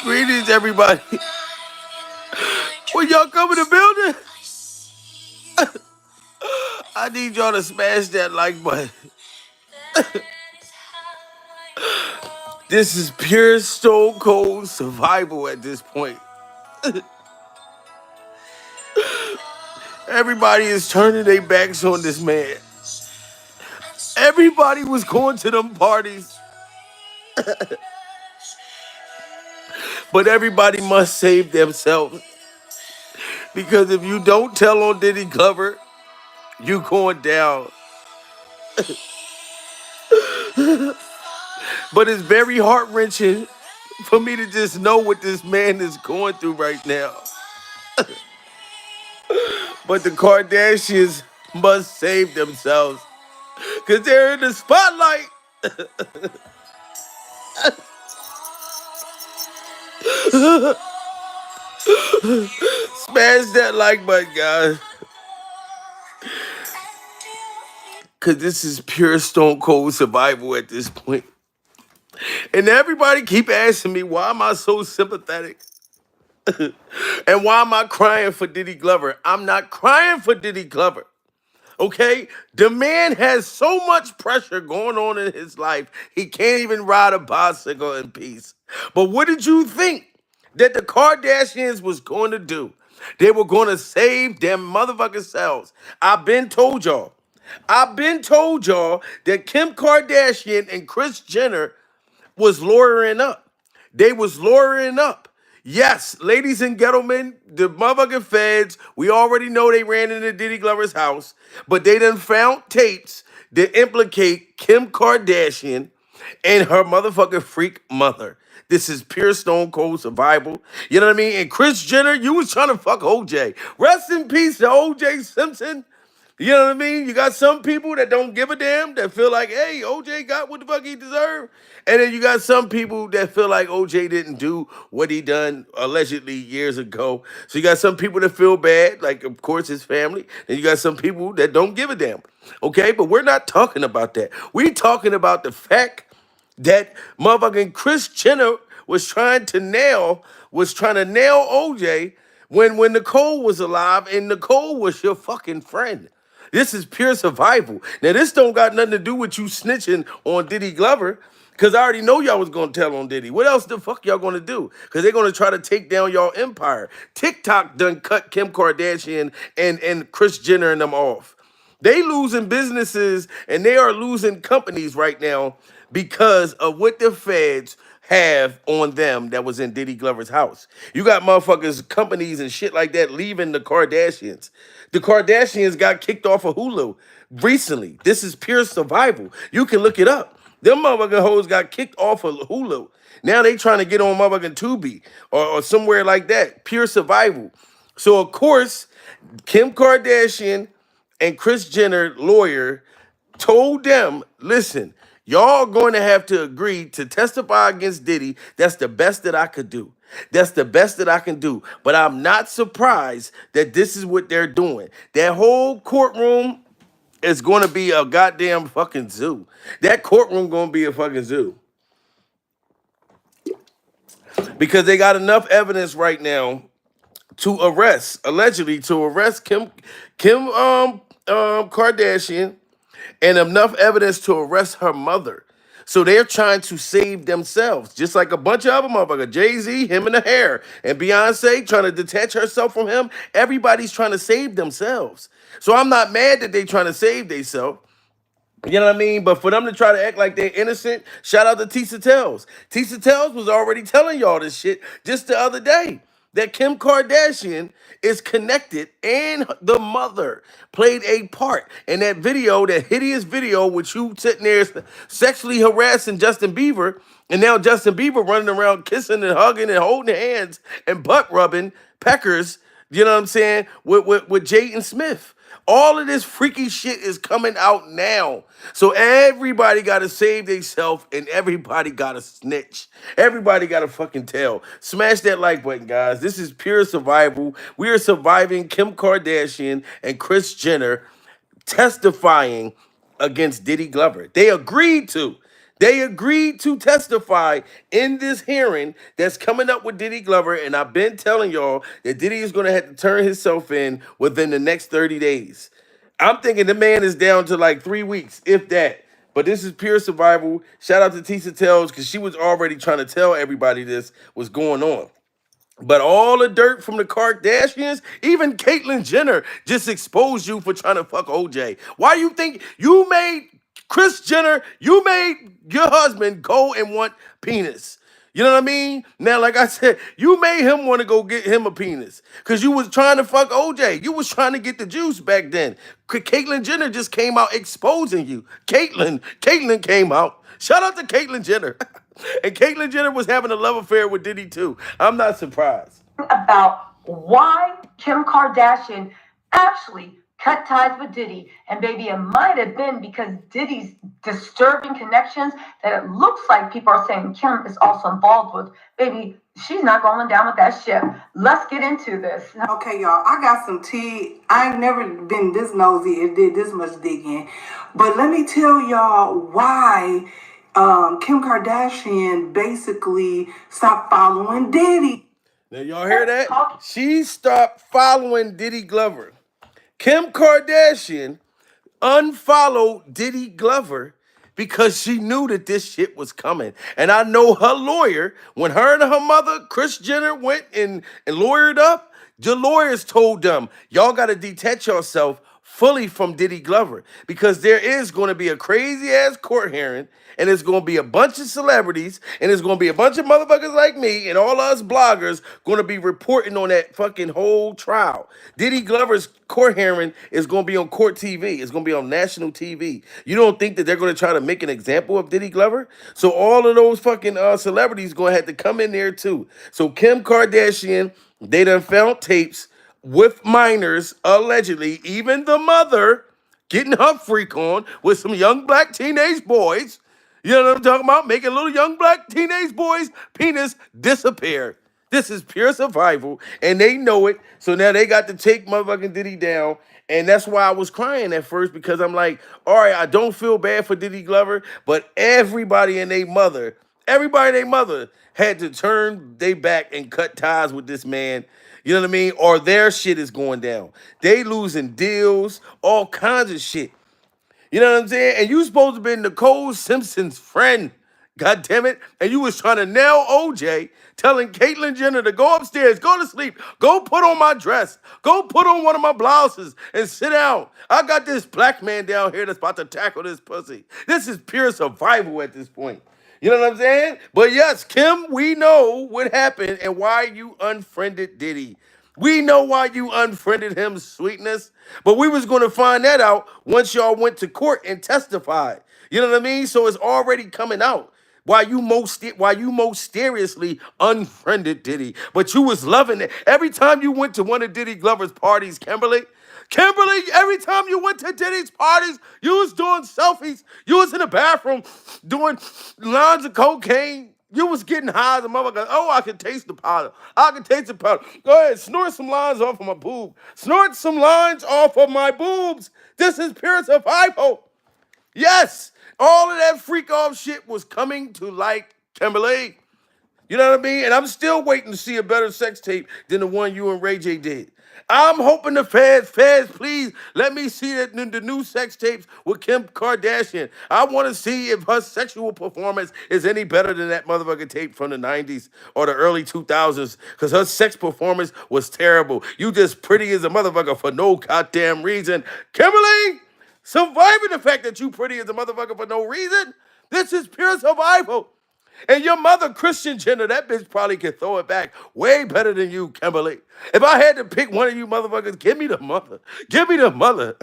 Greetings, everybody. When y'all come in the building, I need y'all to smash that like button. This is pure stone cold survival at this point. Everybody is turning their backs on this man. Everybody was going to them parties, but everybody must save themselves. Because if you don't tell on Diddy Glover, you going down. But it's very heart-wrenching for me to just know what this man is going through right now. But the Kardashians must save themselves because they're in the spotlight. Smash that like button, guys. Because this is pure stone cold survival at this point. And everybody keep asking me, why am I so sympathetic? And why am I crying for Diddy Glover? I'm not crying for Diddy Glover. Okay? The man has so much pressure going on in his life, he can't even ride a bicycle in peace. But what did you think that the Kardashians was going to do? They were going to save their motherfucking selves. I've been told y'all. I've been told y'all that Kim Kardashian and Kris Jenner was lawyering up. They was lawyering up. Yes, ladies and gentlemen, the motherfucking feds, we already know they ran into Diddy Glover's house, but they done found tapes that implicate Kim Kardashian and her motherfucking freak mother. This is pure stone cold survival. You know what I mean? And Kris Jenner, you was trying to fuck OJ. Rest in peace to OJ Simpson. You know what I mean? You got some people that don't give a damn, that feel like, hey, OJ got what the fuck he deserved. And then you got some people that feel like OJ didn't do what he done allegedly years ago. So you got some people that feel bad, like, of course, his family. And you got some people that don't give a damn. Okay? But we're not talking about that. We're talking about the fact that motherfucking Kris Jenner was trying to nail OJ when Nicole was alive, and Nicole was your fucking friend. This is pure survival. Now, this don't got nothing to do with you snitching on Diddy Glover, because I already know y'all was going to tell on Diddy. What else the fuck y'all going to do? Because they're going to try to take down y'all empire. TikTok done cut Kim Kardashian and Kris Jenner and them off. They losing businesses and they are losing companies right now because of what the feds have on them that was in Diddy Glover's house. You got motherfuckers, companies and shit like that leaving the Kardashians. The Kardashians got kicked off of Hulu recently. This is pure survival. You can look it up. Them motherfucking hoes got kicked off of Hulu. Now they trying to get on motherfucking Tubi or somewhere like that. Pure survival. So of course, Kim Kardashian and Kris Jenner lawyer told them, listen, y'all going to have to agree to testify against Diddy. That's the best that I could do. That's the best that I can do. But I'm not surprised that this is what they're doing. That whole courtroom is going to be a goddamn fucking zoo. That courtroom going to be a fucking zoo. Because they got enough evidence right now to allegedly arrest Kim Kardashian, and enough evidence to arrest her mother. So they're trying to save themselves, just like a bunch of other motherfuckers. Jay-Z, him in the hair, and Beyonce trying to detach herself from him. Everybody's trying to save themselves. So I'm not mad that they trying to save themselves. You know what I mean? But for them to try to act like they're innocent, shout out to Tisa Tells. Tisa Tells was already telling y'all this shit just the other day. That Kim Kardashian is connected and the mother played a part in that video, that hideous video with you sitting there sexually harassing Justin Bieber, and now Justin Bieber running around kissing and hugging and holding hands and butt rubbing peckers, you know what I'm saying, with Jaden Smith. All of this freaky shit is coming out now. So everybody got to save themselves and everybody got to snitch. Everybody got to fucking tell. Smash that like button, guys. This is pure survival. We are surviving Kim Kardashian and Kris Jenner testifying against Diddy Glover. They agreed to. They agreed to testify in this hearing that's coming up with Diddy Glover, and I've been telling y'all that Diddy is going to have to turn himself in within the next 30 days. I'm thinking the man is down to like 3 weeks, if that. But this is pure survival. Shout out to Tisa Tells because she was already trying to tell everybody this was going on. But all the dirt from the Kardashians, even Caitlyn Jenner, just exposed you for trying to fuck OJ. Why you think you made Kris Jenner, you made your husband go and want penis? You know what I mean? Now, like I said, you made him want to go get him a penis because you was trying to fuck OJ. You was trying to get the juice back then. Caitlyn Jenner just came out exposing you. Caitlyn came out. Shout out to Caitlyn Jenner. And Caitlyn Jenner was having a love affair with Diddy too. I'm not surprised. About why Kim Kardashian actually cut ties with Diddy, and baby, it might have been because Diddy's disturbing connections that it looks like people are saying Kim is also involved with. Baby, she's not going down with that ship. Let's get into this. Okay, y'all, I got some tea. I ain't never been this nosy and did this much digging. But let me tell y'all why Kim Kardashian basically stopped following Diddy. Now, y'all hear that? She stopped following Diddy Glover. Kim Kardashian unfollowed Diddy Glover because she knew that this shit was coming. And I know her lawyer, when her and her mother, Kris Jenner, went and lawyered up, the lawyers told them, y'all got to detach yourself fully from Diddy Glover because there is going to be a crazy ass court hearing and it's going to be a bunch of celebrities and it's going to be a bunch of motherfuckers like me and all us bloggers going to be reporting on that fucking whole trial. Diddy Glover's court hearing is going to be on court TV. It's going to be on national TV. You don't think that they're going to try to make an example of Diddy Glover? So all of those fucking celebrities going to have to come in there too. So Kim Kardashian, they done found tapes with minors, allegedly, even the mother getting her freak on with some young black teenage boys. You know what I'm talking about? Making little young black teenage boys' penis disappear. This is pure survival, and they know it. So now they got to take motherfucking Diddy down. And that's why I was crying at first because I'm like, all right, I don't feel bad for Diddy Glover, but everybody and their mother had to turn their back and cut ties with this man. You know what I mean? Or their shit is going down. They losing deals, all kinds of shit. You know what I'm saying? And you supposed to be Nicole Simpson's friend. God damn it. And you was trying to nail OJ, telling Caitlyn Jenner to go upstairs, go to sleep, go put on my dress, go put on one of my blouses and sit down. I got this black man down here that's about to tackle this pussy. This is pure survival at this point. You know what I'm saying? But yes, Kim, we know what happened and why you unfriended Diddy. We know why you unfriended him, sweetness. But we was going to find that out once y'all went to court and testified. You know what I mean? So it's already coming out. Why you most seriously unfriended Diddy, but you was loving it. Every time you went to one of Diddy Glover's parties, Kimberly, every time you went to Diddy's parties, you was doing selfies. You was in the bathroom doing lines of cocaine. You was getting high as a motherfucker. Oh, I can taste the powder. I can taste the powder. Go ahead, snort some lines off of my boob. Snort some lines off of my boobs. This is pure survival. Yes, all of that freak off shit was coming to light, Kimberly. You know what I mean? And I'm still waiting to see a better sex tape than the one you and Ray J did. I'm hoping the feds, please let me see the new sex tapes with Kim Kardashian. I want to see if her sexual performance is any better than that motherfucking tape from the 90s or the early 2000s because her sex performance was terrible. You just pretty as a motherfucker for no goddamn reason. Kimberly, surviving the fact that you pretty as a motherfucker for no reason. This is pure survival. And your mother, Christian Jenner, that bitch probably can throw it back way better than you, Kimberly. If I had to pick one of you motherfuckers, give me the mother. Give me the mother.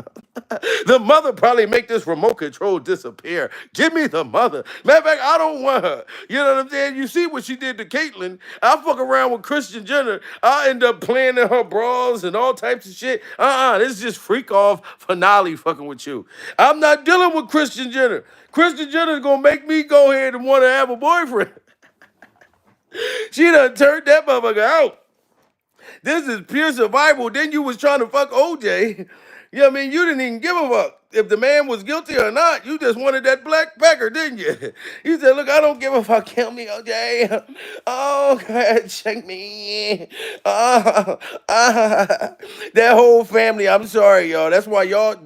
The mother probably make this remote control disappear. Give me the mother. Matter of fact, I don't want her. You know what I'm saying? You see what she did to Caitlyn. I fuck around with Christian Jenner. I end up playing in her bras and all types of shit. This is just freak off finale fucking with you. I'm not dealing with Christian Jenner. Christian Jenner's gonna make me go ahead and want to have a boyfriend. She done turned that motherfucker out. This is pure survival. Then you was trying to fuck OJ. You know what I mean? You didn't even give a fuck if the man was guilty or not. You just wanted that black pecker, didn't you? You said, look, I don't give a fuck. Kill me, OJ. Oh, God, check me. Uh, that whole family, I'm sorry, y'all. That's why y'all,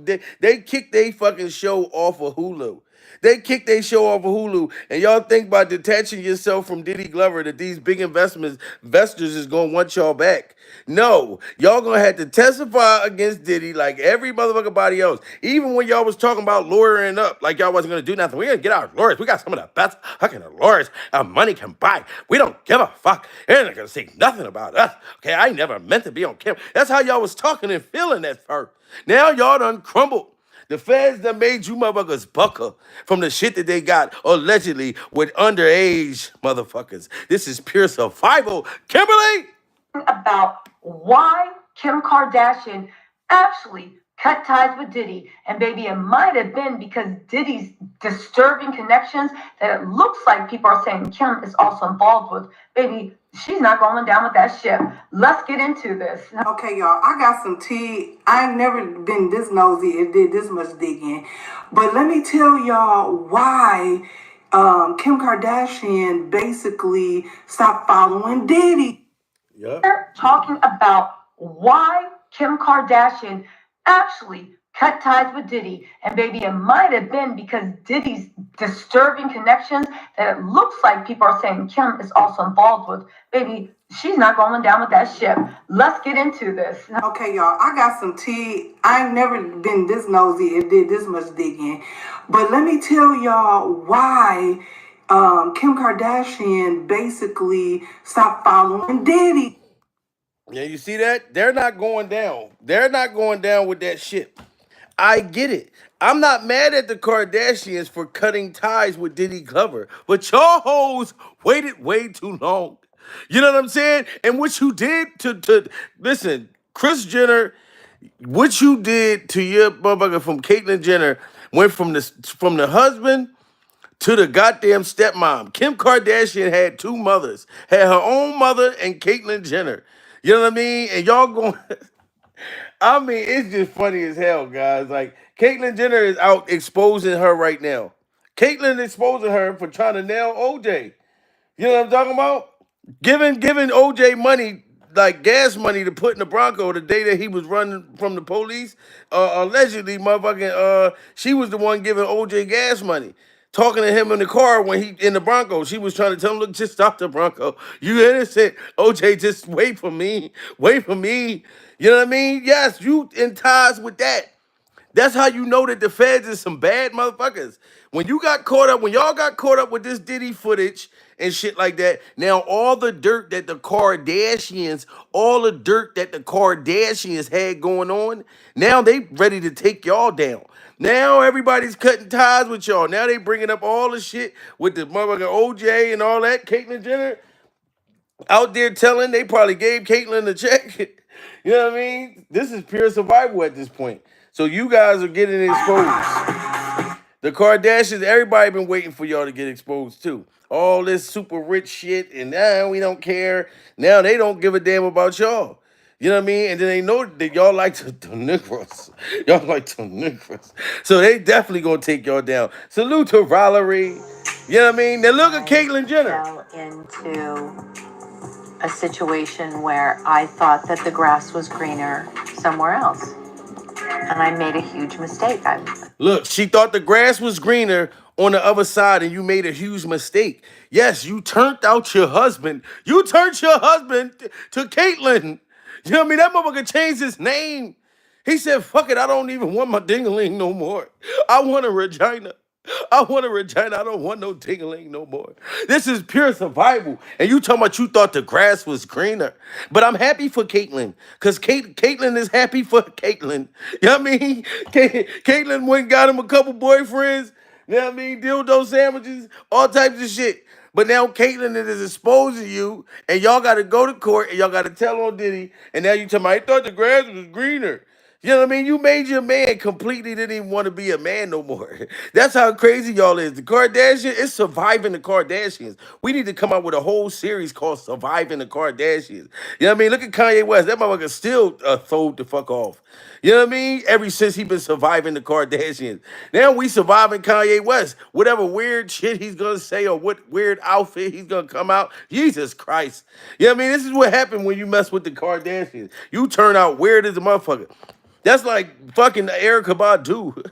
they kicked their fucking show off of Hulu. They kicked their show off of Hulu, and y'all think by detaching yourself from Diddy Glover that these big investors is gonna want y'all back. No, y'all gonna have to testify against Diddy like every motherfucking body else. Even when y'all was talking about lawyering up, like y'all wasn't gonna do nothing. We gonna get our lawyers. We got some of the best fucking lawyers our money can buy. We don't give a fuck. They're not gonna say nothing about us. Okay, I never meant to be on camera. That's how y'all was talking and feeling at first. Now y'all done crumbled. The feds that made you motherfuckers buckle from the shit that they got allegedly with underage motherfuckers. This is pure survival. Kimberly! About why Kim Kardashian actually cut ties with Diddy. And baby, it might have been because Diddy's disturbing connections that it looks like people are saying Kim is also involved with. Baby, she's not going down with that ship. Let's get into this. Okay, y'all, I got some tea. I ain't never been this nosy and did this much digging. But let me tell y'all why Kim Kardashian basically stopped following Diddy. Yeah. We're talking about why Kim Kardashian actually cut ties with Diddy. And baby, it might have been because Diddy's disturbing connections that it looks like people are saying Kim is also involved with. Baby, she's not going down with that ship. Let's get into this. Okay, y'all, I got some tea. I ain't never been this nosy and did this much digging. But let me tell y'all why Kim Kardashian basically stopped following Diddy. Yeah, you see that? They're not going down. They're not going down with that shit. I get it. I'm not mad at the Kardashians for cutting ties with Diddy Glover, but y'all hoes waited way too long. You know what I'm saying? And what you did to listen, Kris Jenner, what you did to your motherfucker from Caitlyn Jenner went from the husband to the goddamn stepmom. Kim Kardashian had two mothers, had her own mother and Caitlyn Jenner. You know what I mean? And y'all going. I mean, it's just funny as hell, guys. Like, Caitlyn Jenner is out exposing her right now. Caitlyn exposing her for trying to nail OJ. You know what I'm talking about? Giving OJ money, like gas money, to put in the Bronco the day that he was running from the police. Allegedly, motherfucking, she was the one giving OJ gas money. Talking to him in the car when he in the Bronco. She was trying to tell him, look, just stop the Bronco. You innocent. OJ, just wait for me. Wait for me. You know what I mean? Yes, you in ties with that. That's how you know that the feds is some bad motherfuckers. When you got caught up, when y'all got caught up with this Diddy footage and shit like that, now all the dirt that the Kardashians, all the dirt that the Kardashians had going on, now they ready to take y'all down. Now everybody's cutting ties with y'all. Now they bringing up all the shit with the motherfucking OJ and all that. Caitlyn Jenner out there telling they probably gave Caitlyn the check. You know what I mean? This is pure survival at this point. So you guys are getting exposed. The Kardashians, everybody been waiting for y'all to get exposed too. All this super rich shit, and now we don't care. Now they don't give a damn about y'all. You know what I mean? And then they know that y'all like the Negroes. Y'all like the Negroes. So they definitely gonna take y'all down. Salute to Valerie. You know what I mean? Now look at Caitlyn Jenner. Fell into a situation where I thought that the grass was greener somewhere else. And I made a huge mistake. Look, she thought the grass was greener on the other side, and you made a huge mistake. Yes, you turned out your husband. You turned your husband to Caitlyn. You know what I mean? That motherfucker changed his name. He said, fuck it, I don't even want my ding-a-ling no more. I want a Regina. I want a Regina. I don't want no ding-a-ling no more. This is pure survival. And you talking about you thought the grass was greener. But I'm happy for Caitlyn. Because Caitlyn is happy for Caitlyn. You know what I mean? Caitlyn went and got him a couple boyfriends. You know what I mean? Dildo sandwiches, all types of shit. But now Caitlyn is exposing you, and y'all got to go to court, and y'all got to tell on Diddy, and now you talking about, I thought the grass was greener. You know what I mean? You made your man completely didn't even want to be a man no more. That's how crazy y'all is. The Kardashian, it's surviving the Kardashians. We need to come out with a whole series called Surviving the Kardashians. You know what I mean? Look at Kanye West. That motherfucker still throwed the fuck off. You know what I mean? Ever since he been surviving the Kardashians. Now we surviving Kanye West. Whatever weird shit he's gonna say or what weird outfit he's gonna come out. Jesus Christ. You know what I mean? This is what happened when you mess with the Kardashians. You turn out weird as a motherfucker. That's like fucking Erica Badu.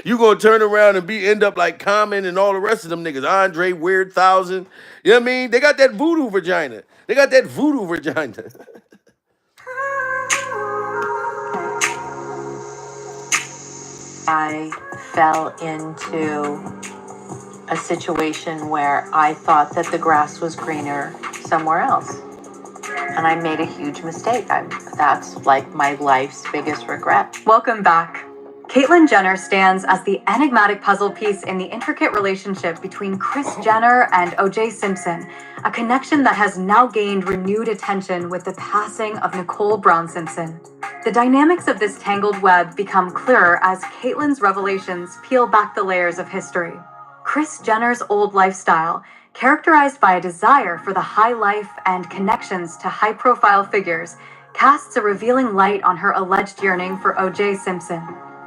You gonna turn around and end up like Common and all the rest of them niggas. Andre Weird Thousand. You know what I mean? They got that voodoo vagina. They got that voodoo vagina. I fell into a situation where I thought that the grass was greener somewhere else. And I made a huge mistake. That's like my life's biggest regret. Welcome back. Caitlyn Jenner stands as the enigmatic puzzle piece in the intricate relationship between Kris Jenner and OJ Simpson, a connection that has now gained renewed attention with the passing of Nicole Brown Simpson. The dynamics of this tangled web become clearer as Caitlyn's revelations peel back the layers of history. Kris Jenner's old lifestyle, characterized by a desire for the high life and connections to high-profile figures, casts a revealing light on her alleged yearning for OJ Simpson.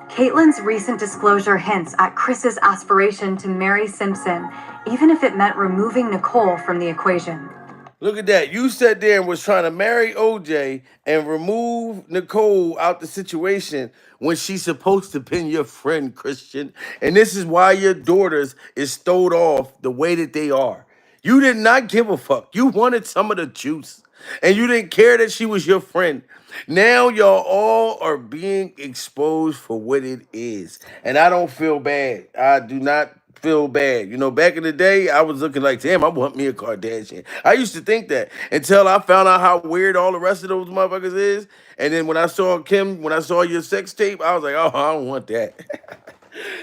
Caitlyn's recent disclosure hints at Kris's aspiration to marry Simpson, even if it meant removing Nicole from the equation. Look at that. You sat there and was trying to marry OJ and remove Nicole out the situation when she's supposed to be your friend, Christian. And this is why your daughters is stowed off the way that they are. You did not give a fuck. You wanted some of the juice. And you didn't care that she was your friend. Now y'all all are being exposed for what it is. And I don't feel bad. I do not feel bad. You know, back in the day, I was looking like, damn, I want me a Kardashian. I used to think that until I found out how weird all the rest of those motherfuckers is. And then when I saw Kim, when I saw your sex tape, I was like, oh, I don't want that.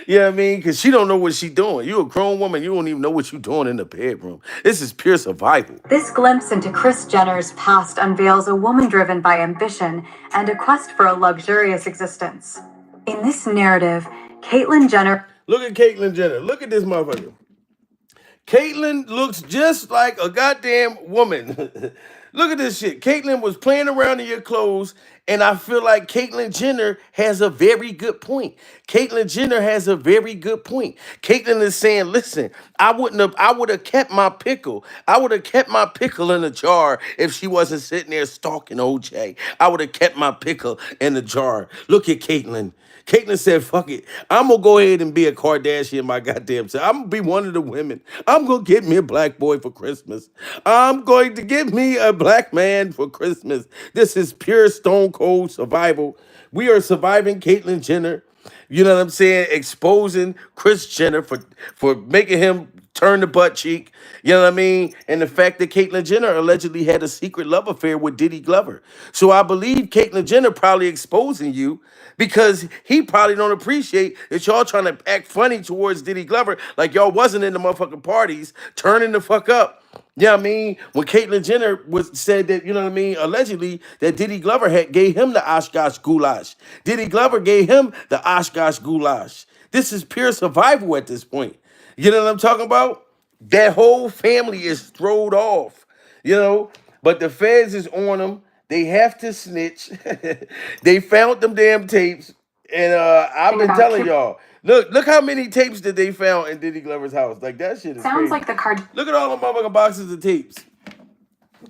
You know what I mean? Because she don't know what she doing. You a grown woman. You don't even know what you doing in the bedroom. This is pure survival. This glimpse into Kris Jenner's past unveils a woman driven by ambition and a quest for a luxurious existence. In this narrative, Caitlyn Jenner... Look at Caitlyn Jenner. Look at this motherfucker. Caitlyn looks just like a goddamn woman. Look at this shit. Caitlyn was playing around in your clothes, and I feel like Caitlyn Jenner has a very good point. Caitlyn Jenner has a very good point. Caitlyn is saying, listen, I would have kept my pickle. I would have kept my pickle in a jar if she wasn't sitting there stalking OJ. I would have kept my pickle in the jar. Look at Caitlyn. Caitlyn said, fuck it. I'm going to go ahead and be a Kardashian my goddamn self. I'm going to be one of the women. I'm going to get me a black boy for Christmas. I'm going to get me a black man for Christmas. This is pure stone cold survival. We are surviving Caitlyn Jenner. You know what I'm saying? Exposing Kris Jenner for making him turn the butt cheek. You know what I mean? And the fact that Caitlyn Jenner allegedly had a secret love affair with Diddy Glover. So I believe Caitlyn Jenner probably exposing you because he probably don't appreciate that y'all trying to act funny towards Diddy Glover like y'all wasn't in the motherfucking parties turning the fuck up. You know what I mean? When Caitlyn Jenner said that, you know what I mean, allegedly that Diddy Glover gave him the Oshkosh goulash. Diddy Glover gave him the Oshkosh goulash. This is pure survival at this point. You know what I'm talking about? That whole family is throwed off, you know? But the feds is on them. They have to snitch. They found them damn tapes. And I've been telling y'all, look how many tapes that they found in Diddy Glover's house. Like, that shit is Sounds crazy. like the card. Look at all the motherfucking boxes of tapes.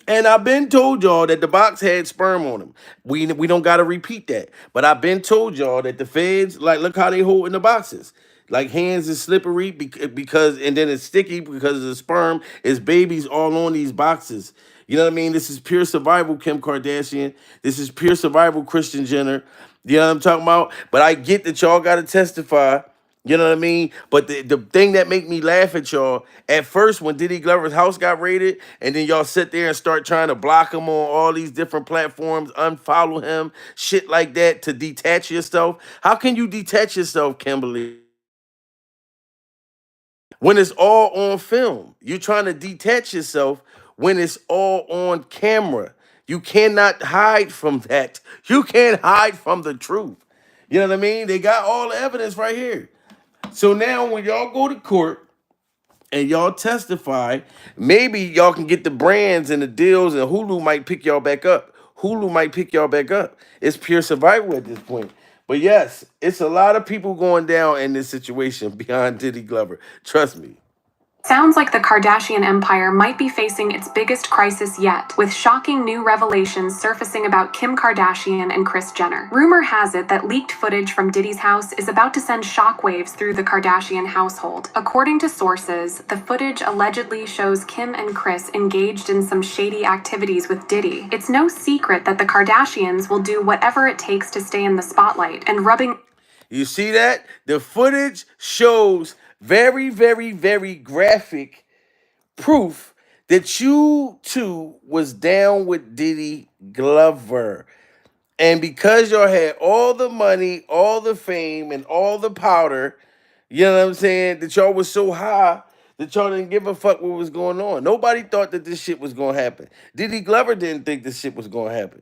And I've been told y'all that the box had sperm on them. We don't got to repeat that. But I've been told y'all that the feds, like, look how they hold in the boxes. Like, hands is slippery because, and then it's sticky because the sperm is babies all on these boxes. You know what I mean? This is pure survival, Kim Kardashian. This is pure survival, Christian Jenner. You know what I'm talking about? But I get that y'all got to testify. You know what I mean? But the thing that make me laugh at y'all, at first when Diddy Glover's house got raided, and then y'all sit there and start trying to block him on all these different platforms, unfollow him, shit like that to detach yourself. How can you detach yourself, Kimberly? When it's all on film. You're trying to detach yourself when it's all on camera. You cannot hide from that. You can't hide from the truth. You know what I mean? They got all the evidence right here. So now when y'all go to court and y'all testify, maybe y'all can get the brands and the deals, and Hulu might pick y'all back up. Hulu might pick y'all back up. It's pure survival at this point. But yes, it's a lot of people going down in this situation beyond Diddy Glover. Trust me. Sounds like the Kardashian empire might be facing its biggest crisis yet, with shocking new revelations surfacing about Kim Kardashian and Kris Jenner. Rumor has it that leaked footage from Diddy's house is about to send shockwaves through the Kardashian household. According to sources, the footage allegedly shows Kim and Kris engaged in some shady activities with Diddy. It's no secret that the Kardashians will do whatever it takes to stay in the spotlight, and rubbing... You see that? The footage shows very, very, very graphic proof that you two was down with Diddy Glover. And because y'all had all the money, all the fame, and all the powder, you know what I'm saying, that y'all was so high that y'all didn't give a fuck what was going on. Nobody thought that this shit was going to happen. Diddy Glover didn't think this shit was going to happen.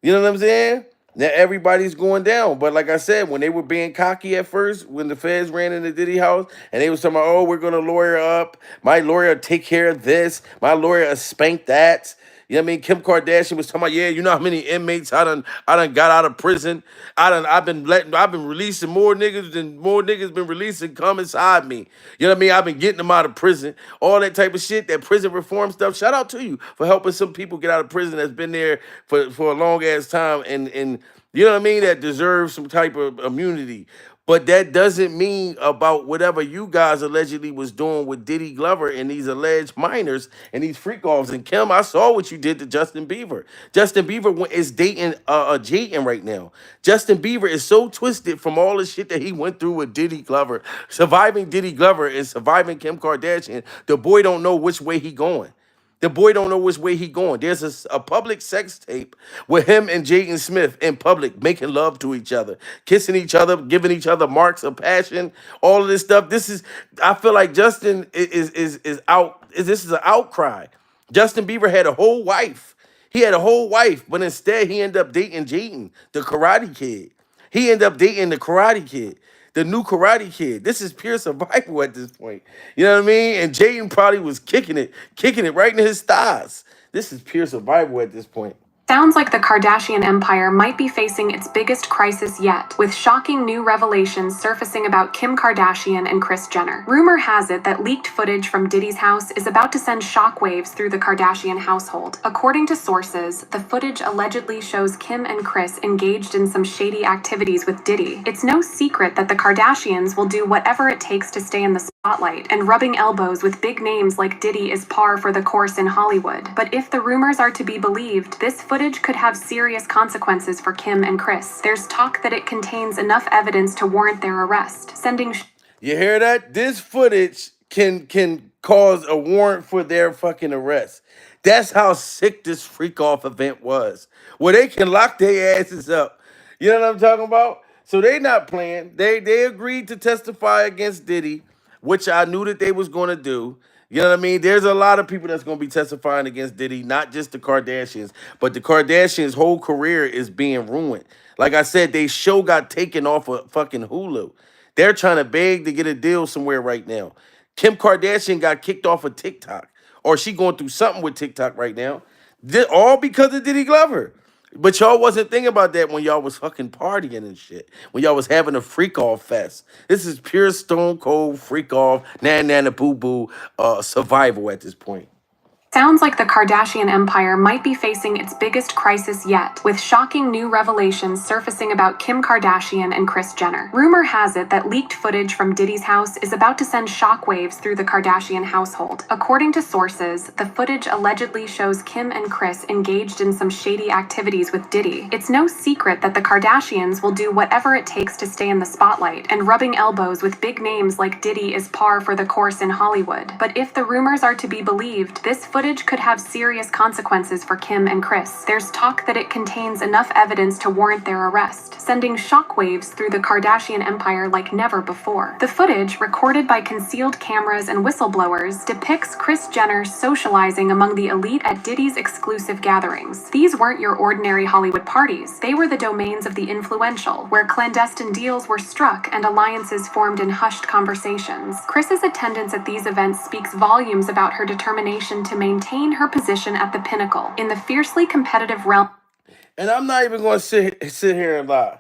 You know what I'm saying? Now everybody's going down. But like I said, when they were being cocky at first, when the feds ran into Diddy house and they was talking about, oh, we're going to lawyer up. My lawyer will take care of this. My lawyer will spank that. You know what I mean? Kim Kardashian was talking about, yeah, you know how many inmates I done got out of prison. I've been releasing more niggas than more niggas been releasing come inside me. You know what I mean? I've been getting them out of prison. All that type of shit, that prison reform stuff. Shout out to you for helping some people get out of prison that's been there for a long ass time and you know what I mean, that deserves some type of immunity. But that doesn't mean about whatever you guys allegedly was doing with Diddy Glover and these alleged minors and these freak offs. And Kim, I saw what you did to Justin Bieber. Justin Bieber is dating Jayden right now. Justin Bieber is so twisted from all the shit that he went through with Diddy Glover, surviving Diddy Glover and surviving Kim Kardashian. The boy don't know which way he going. The boy don't know which way he going. There's a public sex tape with him and Jaden Smith in public making love to each other, kissing each other, giving each other marks of passion, all of this stuff. I feel like Justin is out. This is an outcry. Justin Bieber had a whole wife. He had a whole wife, but instead he ended up dating Jaden, the Karate Kid. He ended up dating the Karate Kid, the new Karate Kid. This is pure survival at this point. You know what I mean? And Jaden probably was kicking it right in his thighs. This is pure survival at this point. Sounds like the Kardashian empire might be facing its biggest crisis yet, with shocking new revelations surfacing about Kim Kardashian and Kris Jenner. Rumor has it that leaked footage from Diddy's house is about to send shockwaves through the Kardashian household. According to sources, the footage allegedly shows Kim and Kris engaged in some shady activities with Diddy. It's no secret that the Kardashians will do whatever it takes to stay in the spotlight, and rubbing elbows with big names like Diddy is par for the course in Hollywood. But if the rumors are to be believed, this footage could have serious consequences for Kim and Kris. There's talk that it contains enough evidence to warrant their arrest, sending... You hear that? This footage can cause a warrant for their fucking arrest. That's how sick this freak off event was. Where they can lock their asses up. You know what I'm talking about? So they not playing. They agreed to testify against Diddy, which I knew that they was going to do. You know what I mean? There's a lot of people that's going to be testifying against Diddy, not just the Kardashians, but the Kardashians' whole career is being ruined. Like I said, they show got taken off of fucking Hulu. They're trying to beg to get a deal somewhere right now. Kim Kardashian got kicked off of TikTok, or she going through something with TikTok right now. All because of Diddy Glover. But y'all wasn't thinking about that when y'all was fucking partying and shit. When y'all was having a freak off fest. This is pure stone cold freak off, nana boo boo survival at this point. Sounds like the Kardashian empire might be facing its biggest crisis yet, with shocking new revelations surfacing about Kim Kardashian and Kris Jenner. Rumor has it that leaked footage from Diddy's house is about to send shockwaves through the Kardashian household. According to sources, the footage allegedly shows Kim and Kris engaged in some shady activities with Diddy. It's no secret that the Kardashians will do whatever it takes to stay in the spotlight, and rubbing elbows with big names like Diddy is par for the course in Hollywood. But if the rumors are to be believed, this footage footage could have serious consequences for Kim and Kris. There's talk that it contains enough evidence to warrant their arrest, sending shockwaves through the Kardashian empire like never before. The footage, recorded by concealed cameras and whistleblowers, depicts Kris Jenner socializing among the elite at Diddy's exclusive gatherings. These weren't your ordinary Hollywood parties. They were the domains of the influential, where clandestine deals were struck and alliances formed in hushed conversations. Kris's attendance at these events speaks volumes about her determination to maintain her position at the pinnacle in the fiercely competitive realm. And I'm not even going to sit here and lie.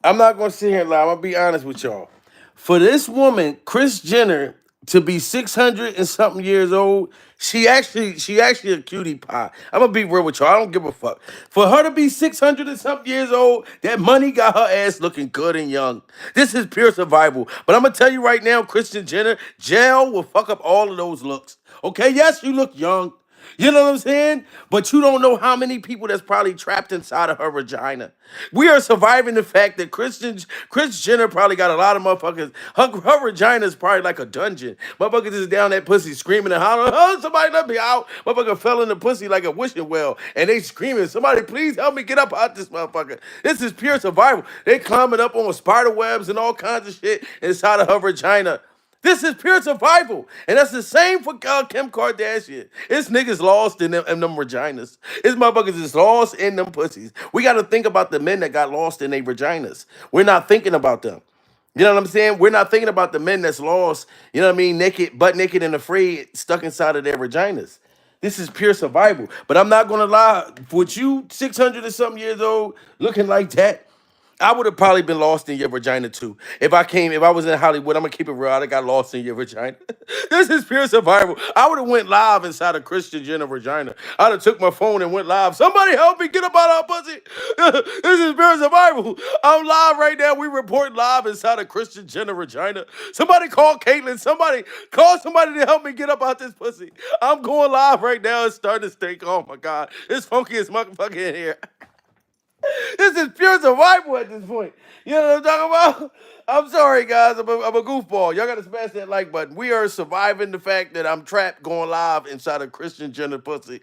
I'm not going to sit here and lie. I'm going to be honest with y'all. For this woman, Kris Jenner, to be 600 and something years old, she actually a cutie pie. I'm going to be real with y'all. I don't give a fuck. For her to be 600 and something years old, that money got her ass looking good and young. This is pure survival. But I'm going to tell you right now, Kris Jenner, jail will fuck up all of those looks. Okay, yes, you look young. You know what I'm saying? But you don't know how many people that's probably trapped inside of her vagina. We are surviving the fact that Kris Jenner probably got a lot of motherfuckers. Her vagina is probably like a dungeon. Motherfuckers is down that pussy screaming and hollering, oh, somebody let me out. Motherfucker fell in the pussy like a wishing well. And they screaming, somebody please help me get up out this motherfucker. This is pure survival. They climbing up on spider webs and all kinds of shit inside of her vagina. This is pure survival. And that's the same for Kim Kardashian. It's niggas lost in them vaginas. It's motherfuckers is lost in them pussies. We got to think about the men that got lost in their vaginas. We're not thinking about them. You know what I'm saying? We're not thinking about the men that's lost, you know what I mean, naked, butt naked and afraid, stuck inside of their vaginas. This is pure survival. But I'm not going to lie. With you 600 and something years old looking like that, I would have probably been lost in your vagina too. If I was in Hollywood, I'm gonna keep it real. I'd have got lost in your vagina. This is pure survival. I would have went live inside of Kris Jenner vagina. I'd have took my phone and went live. Somebody help me get up out of our pussy. This is pure survival. I'm live right now. We report live inside of Kris Jenner vagina. Somebody call Caitlyn. Somebody call somebody to help me get up out this pussy. I'm going live right now. It's starting to stink. Oh my God. It's funky as motherfucker in here. This is pure survival at this point. You know what I'm talking about? I'm sorry, guys. I'm a goofball. Y'all got to smash that like button. We are surviving the fact that I'm trapped going live inside of Kris Jenner pussy.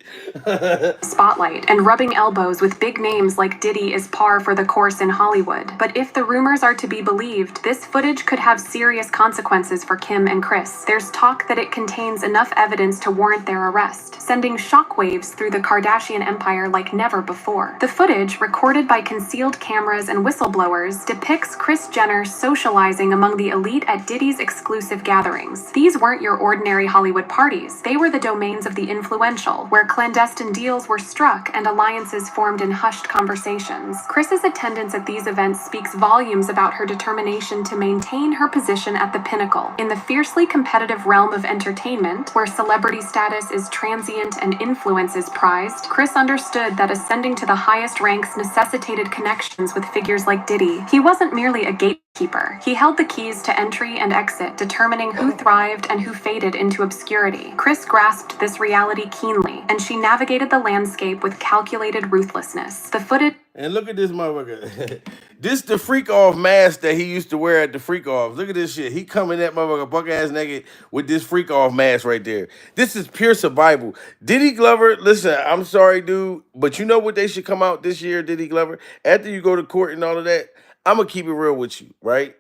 Spotlight, and rubbing elbows with big names like Diddy is par for the course in Hollywood. But if the rumors are to be believed, this footage could have serious consequences for Kim and Kris. There's talk that it contains enough evidence to warrant their arrest, sending shockwaves through the Kardashian empire like never before. The footage, recorded by concealed cameras and whistleblowers, depicts Kris Jenner socializing among the elite at Diddy's exclusive gatherings. These weren't your ordinary Hollywood parties. They were the domains of the influential, where clandestine deals were struck and alliances formed in hushed conversations. Kris's attendance at these events speaks volumes about her determination to maintain her position at the pinnacle. In the fiercely competitive realm of entertainment, where celebrity status is transient and influence is prized, Kris understood that ascending to the highest ranks necessitated connections with figures like Diddy. He wasn't merely a gatekeeper. He held the keys to entry and exit, determining who thrived and who faded into obscurity. Kris grasped this reality keenly, and she navigated the landscape with calculated ruthlessness. The footage. And look at this motherfucker. This the freak off mask that he used to wear at the freak offs. Look at this shit. He coming that motherfucker buck ass naked with this freak off mask right there. This is pure survival. Diddy Glover, listen, I'm sorry, dude, but you know what they should come out this year, Diddy Glover? After you go to court and all of that, I'm gonna keep it real with you, right?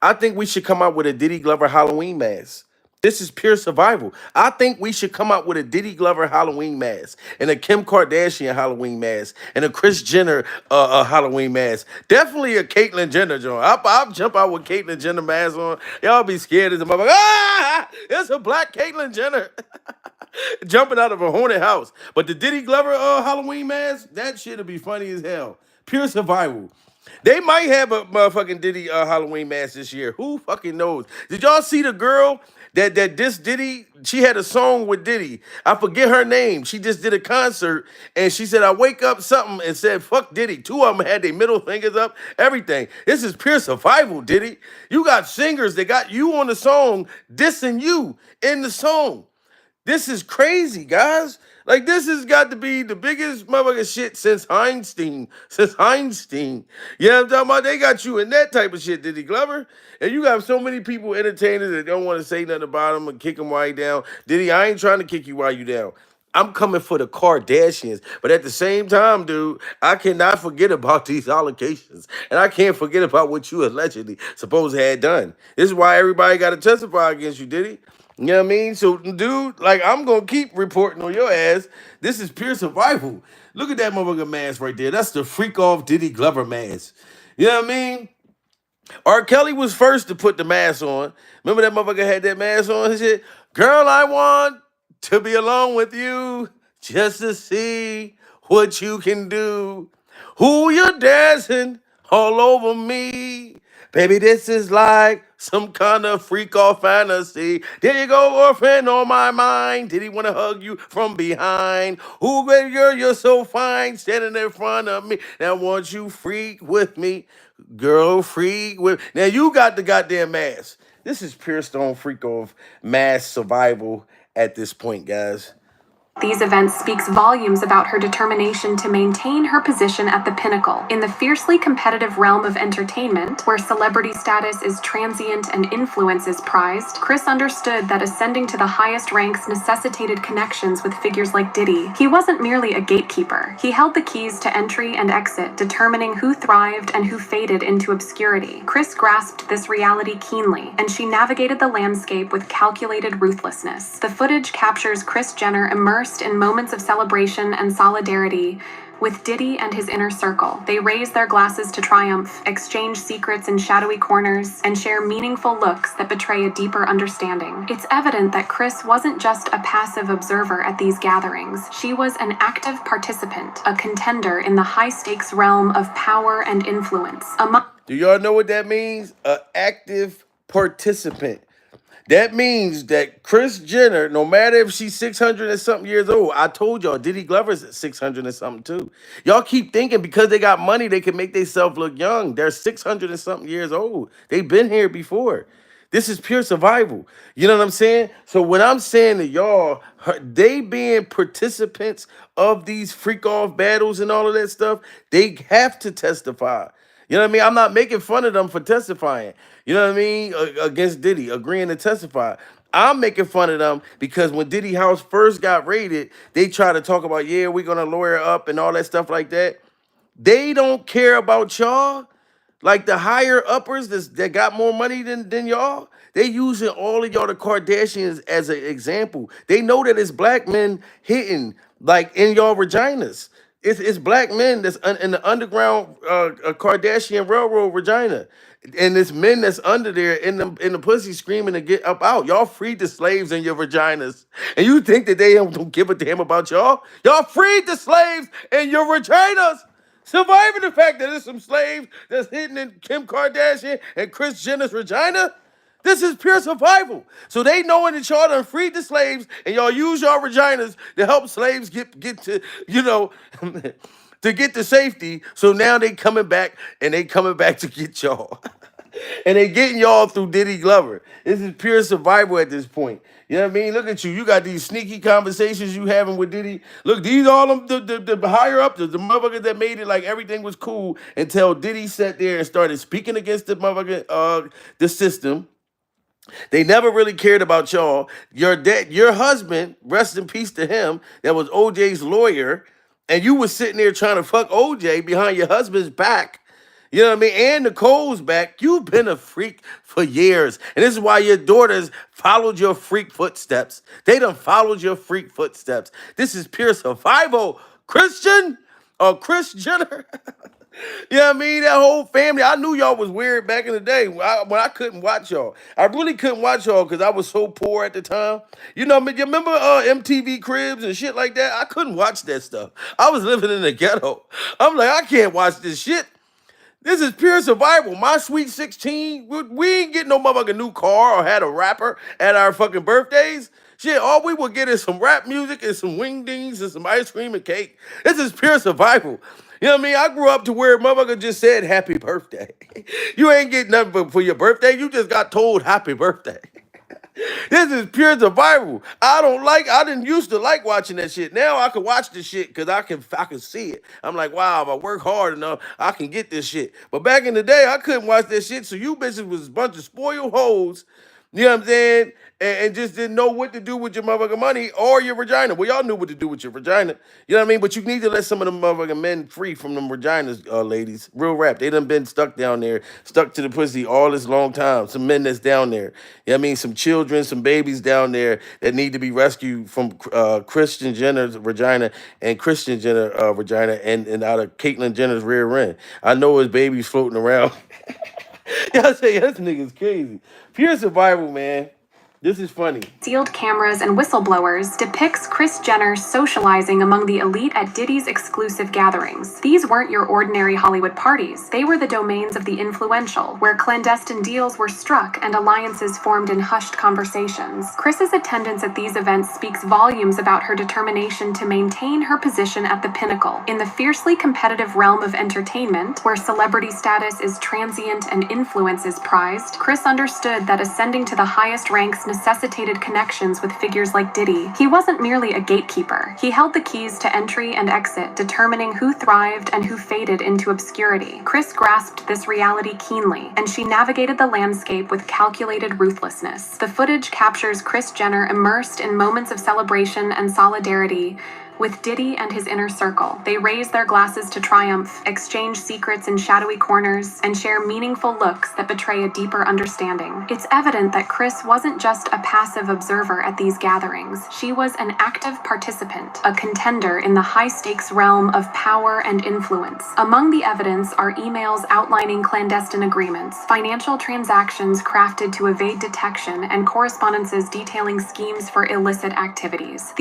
I think we should come out with a Diddy Glover Halloween mask. This is pure survival. I think we should come out with a Diddy Glover Halloween mask and a Kim Kardashian Halloween mask and a Kris Jenner Halloween mask. Definitely a Caitlyn Jenner joint. I'll jump out with Caitlyn Jenner mask on. Y'all be scared as a motherfucker. Ah, it's a black Caitlyn Jenner jumping out of a haunted house. But the Diddy Glover Halloween mask, that shit'll be funny as hell. Pure survival. They might have a motherfucking Diddy Halloween mask this year. Who fucking knows? Did y'all see the girl that dissed Diddy? She had a song with Diddy. I forget her name. She just did a concert and she said, I wake up something and said, fuck Diddy. Two of them had their middle fingers up, everything. This is pure survival, Diddy. You got singers that got you on the song dissing you in the song. This is crazy, guys. Like, this has got to be the biggest motherfucking shit since Einstein. Since Einstein. You know what I'm talking about? They got you in that type of shit, Diddy Glover. And you got so many people, entertainers, that don't want to say nothing about him and kick him while he down. Diddy, I ain't trying to kick you while you down. I'm coming for the Kardashians. But at the same time, dude, I cannot forget about these allegations. And I can't forget about what you allegedly supposed to had done. This is why everybody got to testify against you, Diddy. You know what I mean? So, dude, like, I'm going to keep reporting on your ass. This is pure survival. Look at that motherfucker mask right there. That's the freak off Diddy Glover mask. You know what I mean? R. Kelly was first to put the mask on. Remember that motherfucker had that mask on and shit? Girl, I want to be alone with you just to see what you can do. Who you dancing all over me? Baby, this is like some kind of freak off fantasy. There you go, orphan on my mind. Did he want to hug you from behind? Ooh, baby girl, you're so fine, standing in front of me. Now, won't you freak with me? Girl, freak with. Now, you got the goddamn mask. This is pure stone freak off mass survival at this point, guys. These events speaks volumes about her determination to maintain her position at the pinnacle. In the fiercely competitive realm of entertainment, where celebrity status is transient and influence is prized, Kris understood that ascending to the highest ranks necessitated connections with figures like Diddy. He wasn't merely a gatekeeper. He held the keys to entry and exit, determining who thrived and who faded into obscurity. Kris grasped this reality keenly, and she navigated the landscape with calculated ruthlessness. The footage captures Kris Jenner immersed in moments of celebration and solidarity with Diddy and his inner circle. They raise their glasses to triumph, exchange secrets in shadowy corners, and share meaningful looks that betray a deeper understanding. It's evident that Kris wasn't just a passive observer at these gatherings. She was an active participant, a contender in the high-stakes realm of power and influence. Do y'all know what that means? An active participant. That means that Kris Jenner, no matter if she's 600 and something years old, I told y'all, Diddy Glover's at 600 and something too. Y'all keep thinking because they got money, they can make themselves look young. They're 600 and something years old. They've been here before. This is pure survival. You know what I'm saying? So when I'm saying to y'all, they being participants of these freak off battles and all of that stuff, they have to testify. You know what I mean? I'm not making fun of them for testifying. You know what I mean? Against Diddy, agreeing to testify. I'm making fun of them because when Diddy house first got raided, they try to talk about, yeah, we're gonna lawyer up and all that stuff like that. They don't care about y'all. Like the higher uppers that got more money than y'all, they using all of y'all the Kardashians as an example. They know that it's black men hitting like in y'all vaginas. It's black men that's in the underground Kardashian railroad vagina. And it's men that's under there in the pussy screaming to get up out. Y'all freed the slaves in your vaginas. And you think that they don't give a damn about y'all? Y'all freed the slaves in your vaginas. Surviving the fact that there's some slaves that's hidden in Kim Kardashian and Kris Jenner's vagina. This is pure survival. So they knowing that y'all done freed the slaves and y'all use y'all vaginas to help slaves get to, you know, to get to safety. So now they coming back and they coming back to get y'all. And they getting y'all through Diddy Glover. This is pure survival at this point. You know what I mean? Look at you. You got these sneaky conversations you having with Diddy. Look, these all them the higher up, the motherfuckers that made it like everything was cool until Diddy sat there and started speaking against the motherfucker, the system. They never really cared about y'all. Your husband, rest in peace to him, that was OJ's lawyer, and you was sitting there trying to fuck OJ behind your husband's back. You know what I mean? And Nicole's back. You've been a freak for years. And this is why your daughters followed your freak footsteps. They done followed your freak footsteps. This is pure survival. Christian or Kris Jenner. You know what I mean? That whole family. I knew y'all was weird back in the day when I couldn't watch y'all. I really couldn't watch y'all because I was so poor at the time. You know, you remember MTV Cribs and shit like that? I couldn't watch that stuff. I was living in the ghetto. I'm like, I can't watch this shit. This is pure survival. My sweet 16, we ain't getting no motherfucking new car or had a rapper at our fucking birthdays. Shit, all we would get is some rap music and some wingdings and some ice cream and cake. This is pure survival. You know what I mean? I grew up to where motherfucker just said happy birthday. You ain't getting nothing for your birthday. You just got told happy birthday. This is pure survival. I didn't used to like watching that shit. Now I can watch this shit because I can see it. I'm like, wow, if I work hard enough, I can get this shit. But back in the day, I couldn't watch that shit. So you bitches was a bunch of spoiled hoes You know what I'm saying? And just didn't know what to do with your motherfucking money or your vagina. Well, y'all knew what to do with your vagina. You know what I mean? But you need to let some of them motherfucking men free from them vaginas, ladies. Real rap. They done been stuck down there, stuck to the pussy all this long time. Some men that's down there. You know what I mean? Some children, some babies down there that need to be rescued from Christian Jenner's vagina and Christian Jenner vagina and out of Caitlyn Jenner's rear end. I know his baby's floating around. Y'all say this nigga's crazy. Pure survival, man. This is funny. Sealed cameras and whistleblowers depicts Kris Jenner socializing among the elite at Diddy's exclusive gatherings. These weren't your ordinary Hollywood parties. They were the domains of the influential, where clandestine deals were struck and alliances formed in hushed conversations. Kris's attendance at these events speaks volumes about her determination to maintain her position at the pinnacle. In the fiercely competitive realm of entertainment, where celebrity status is transient and influence is prized, Kris understood that ascending to the highest ranks necessitated connections with figures like Diddy. He wasn't merely a gatekeeper. He held the keys to entry and exit, determining who thrived and who faded into obscurity. Kris grasped this reality keenly, and she navigated the landscape with calculated ruthlessness. The footage captures Kris Jenner immersed in moments of celebration and solidarity with Diddy and his inner circle. They raise their glasses to triumph, exchange secrets in shadowy corners, and share meaningful looks that betray a deeper understanding. It's evident that Kris wasn't just a passive observer at these gatherings. She was an active participant, a contender in the high-stakes realm of power and influence. Among the evidence are emails outlining clandestine agreements, financial transactions crafted to evade detection, and correspondences detailing schemes for illicit activities.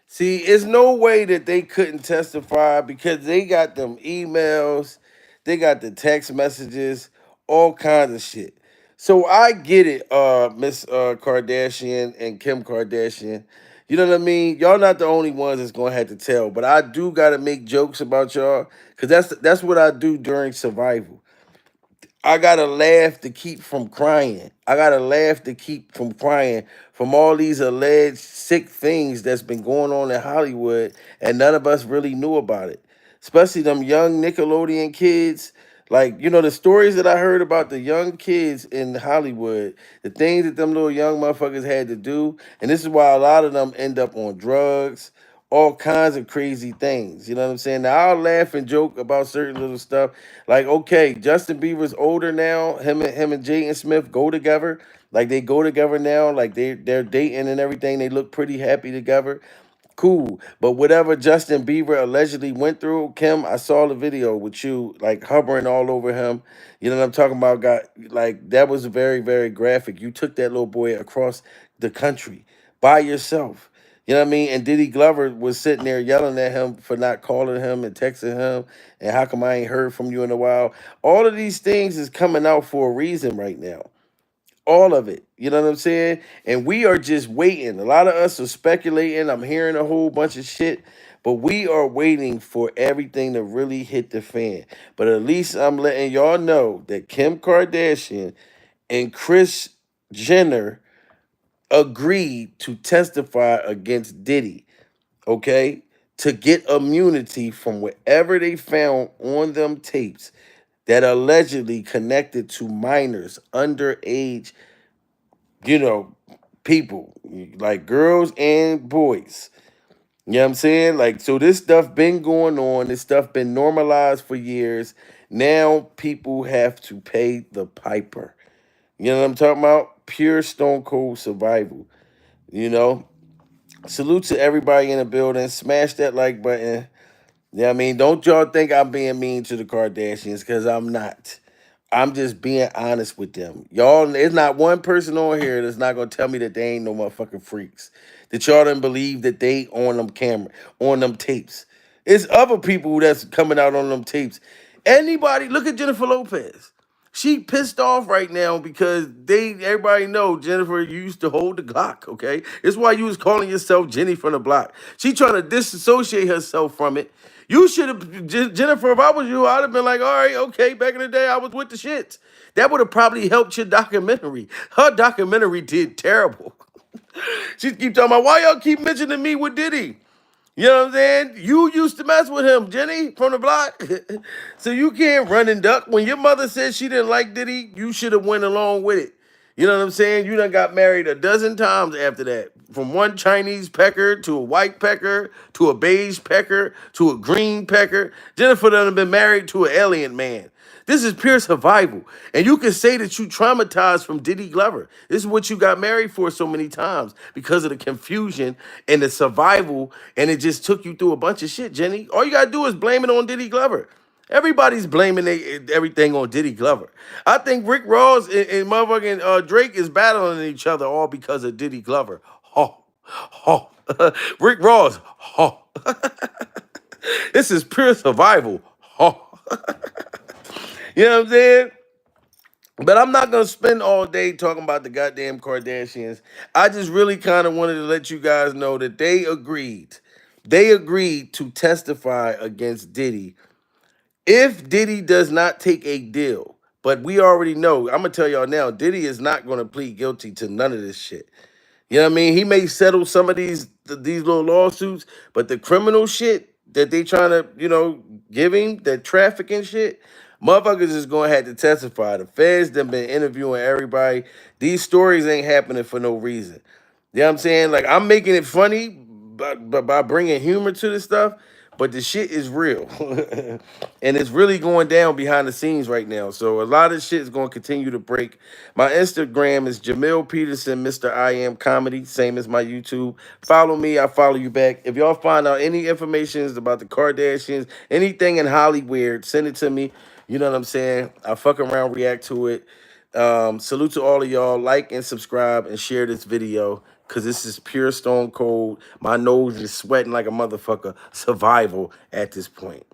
See, it's no way that they couldn't testify because they got them emails, they got the text messages, all kinds of shit. So I get it, Miss Kardashian and Kim Kardashian. You know what I mean? Y'all not the only ones that's gonna have to tell, but I do gotta make jokes about y'all because that's what I do during survival. I gotta laugh to keep from crying. I gotta laugh to keep from crying from all these alleged sick things that's been going on in Hollywood, and none of us really knew about it. Especially them young Nickelodeon kids. Like, you know, the stories that I heard about the young kids in Hollywood, the things that them little young motherfuckers had to do, and this is why a lot of them end up on drugs, all kinds of crazy things. You know what I'm saying? Now I'll laugh and joke about certain little stuff. Like, okay, Justin Bieber's older now. Him and Jaden Smith go together. Like they go together now. Like they're dating and everything. They look pretty happy together. Cool. But whatever Justin Bieber allegedly went through, Kim, I saw the video with you like hovering all over him. You know what I'm talking about? Got like that was very, very graphic. You took that little boy across the country by yourself. You know what I mean? And Diddy Glover was sitting there yelling at him for not calling him and texting him. And how come I ain't heard from you in a while? All of these things is coming out for a reason right now. All of it. You know what I'm saying? And we are just waiting. A lot of us are speculating. I'm hearing a whole bunch of shit. But we are waiting for everything to really hit the fan. But at least I'm letting y'all know that Kim Kardashian and Kris Jenner agreed to testify against Diddy, okay, to get immunity from whatever they found on them tapes that allegedly connected to minors, underage, you know, people, like girls and boys. You know what I'm saying? Like, so this stuff been going on. This stuff been normalized for years. Now people have to pay the piper. You know what I'm talking about? Pure stone cold survival. You know? Salute to everybody in the building. Smash that like button. Yeah, I mean, don't y'all think I'm being mean to the Kardashians, because I'm not. I'm just being honest with them. Y'all, there's not one person on here that's not gonna tell me that they ain't no motherfucking freaks. That y'all didn't believe that they on them camera, on them tapes. It's other people that's coming out on them tapes. Anybody, look at Jennifer Lopez. She pissed off right now because everybody know Jennifer used to hold the Glock, okay? It's why you was calling yourself Jenny from the block. She trying to disassociate herself from it. You should have, Jennifer, if I was you, I'd have been like, all right, okay, back in the day, I was with the shits. That would have probably helped your documentary. Her documentary did terrible. She keep talking about, why y'all keep mentioning me with Diddy? You know what I'm saying? You used to mess with him, Jenny, from the block. So you can't run and duck. When your mother said she didn't like Diddy, you should have went along with it. You know what I'm saying? You done got married a dozen times after that. From one Chinese pecker to a white pecker to a beige pecker to a green pecker. Jennifer done been married to an alien man. This is pure survival. And you can say that you traumatized from Diddy Glover. This is what you got married for so many times because of the confusion and the survival. And it just took you through a bunch of shit, Jenny. All you got to do is blame it on Diddy Glover. Everybody's blaming everything on Diddy Glover. I think Rick Ross and motherfucking Drake is battling each other all because of Diddy Glover. Oh, oh. Rick Ross. Oh. This is pure survival. Oh. You know what I'm saying? But I'm not going to spend all day talking about the goddamn Kardashians. I just really kind of wanted to let you guys know that they agreed. They agreed to testify against Diddy if Diddy does not take a deal. But we already know, I'm going to tell y'all now, Diddy is not going to plead guilty to none of this shit. You know what I mean? He may settle some of these little lawsuits, but the criminal shit that they trying to, give him, that trafficking shit, motherfuckers is going to have to testify. The feds done been interviewing everybody. These stories ain't happening for no reason. You know what I'm saying? Like, I'm making it funny by bringing humor to this stuff, but the shit is real. And it's really going down behind the scenes right now. So a lot of shit is going to continue to break. My Instagram is Jamil Peterson, Mr. I Am Comedy, same as my YouTube. Follow me, I follow you back. If y'all find out any information about the Kardashians, anything in Hollywood, send it to me. You know what I'm saying? I fuck around, react to it. Salute to all of y'all. Like and subscribe and share this video because this is pure stone cold. My nose is sweating like a motherfucker. Survival at this point.